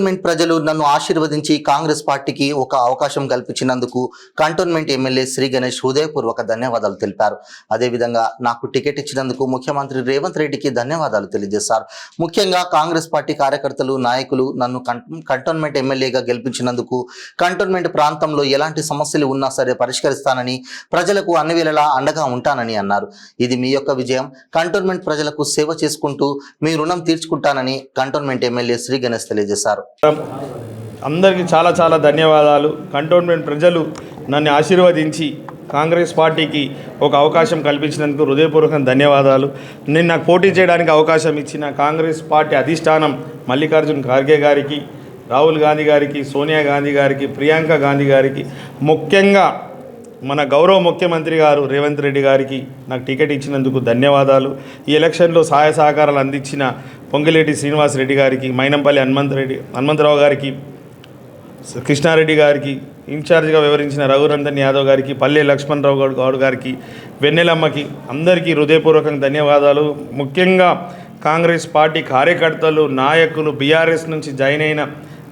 Cantonment ప్రజలు నన్ను ఆశీర్వదించి కాంగ్రెస్ పార్టీకి ఒక అవకాశం కల్పించినందుకు కంటోన్మెంట్ ఎమ్మెల్యే శ్రీ గణేష్ హృదయపూర్వక ధన్యవాదాలు తెలిపారు. అదేవిధంగా నాకు టికెట్ ఇచ్చినందుకు ముఖ్యమంత్రి రేవంత్ రెడ్డికి ధన్యవాదాలు తెలియజేశారు. ముఖ్యంగా కాంగ్రెస్ పార్టీ కార్యకర్తలు, నాయకులు నన్ను కంటోన్మెంట్ ఎమ్మెల్యేగా గెలిపించినందుకు కంటోన్మెంట్ ప్రాంతంలో ఎలాంటి సమస్యలు ఉన్నా సరే పరిష్కరిస్తానని, ప్రజలకు అన్ని వేళలా అండగా ఉంటానని అన్నారు. ఇది మీ యొక్క విజయం. కంటోన్మెంట్ ప్రజలకు సేవ చేసుకుంటూ మీ రుణం తీర్చుకుంటానని కంటోన్మెంట్ ఎమ్మెల్యే శ్రీ గణేష్ తెలియజేశారు. అందరికీ చాలా చాలా ధన్యవాదాలు. కంటోన్మెంట్ ప్రజలు నన్ను ఆశీర్వదించి కాంగ్రెస్ పార్టీకి ఒక అవకాశం కల్పించినందుకు హృదయపూర్వకంగా ధన్యవాదాలు. నేను నాకు పోటీ చేయడానికి అవకాశం ఇచ్చిన కాంగ్రెస్ పార్టీ అధిష్టానం మల్లికార్జున్ ఖార్గే గారికి, రాహుల్ గాంధీ గారికి, సోనియా గాంధీ గారికి, ప్రియాంక గాంధీ గారికి, ముఖ్యంగా మన గౌరవ ముఖ్యమంత్రి గారు రేవంత్ రెడ్డి గారికి నాకు టికెట్ ఇచ్చినందుకు ధన్యవాదాలు. ఈ ఎలక్షన్లో సహాయ సహకారాలు అందించిన పొంగిలేటి శ్రీనివాస్ రెడ్డి గారికి, మైనంపల్లి హనుమంతరావు గారికి, కృష్ణారెడ్డి గారికి, ఇన్ఛార్జిగా వివరించిన రఘునందన్ యాదవ్ గారికి, పల్లె లక్ష్మణరావు గౌడ్ గారికి, వెన్నెలమ్మకి అందరికీ హృదయపూర్వకంగా ధన్యవాదాలు. ముఖ్యంగా కాంగ్రెస్ పార్టీ కార్యకర్తలు, నాయకులు, బీఆర్ఎస్ నుంచి జాయిన్ అయిన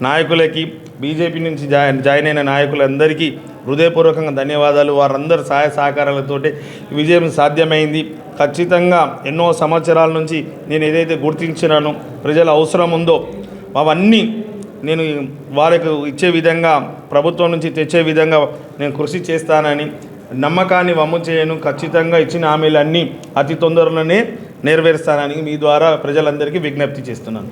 నాయకులకి, బీజేపీ నుంచి జాయిన్ అయిన నాయకులందరికీ హృదయపూర్వకంగా ధన్యవాదాలు. వారందరి సహాయ సహకారాలతోటి విజయం సాధ్యమైంది. ఖచ్చితంగా ఎన్నో సంవత్సరాల నుంచి నేను ఏదైతే గుర్తించినానో, ప్రజల అవసరం ఉందో అవన్నీ నేను వారికి ఇచ్చే విధంగా, ప్రభుత్వం నుంచి తెచ్చే విధంగా నేను కృషి చేస్తానని, నమ్మకాన్ని వమ్ము చేయను. ఖచ్చితంగా ఇచ్చిన హామీలన్నీ అతి తొందరలోనే నెరవేరుస్తానని మీ ద్వారా ప్రజలందరికీ విజ్ఞప్తి చేస్తున్నాను.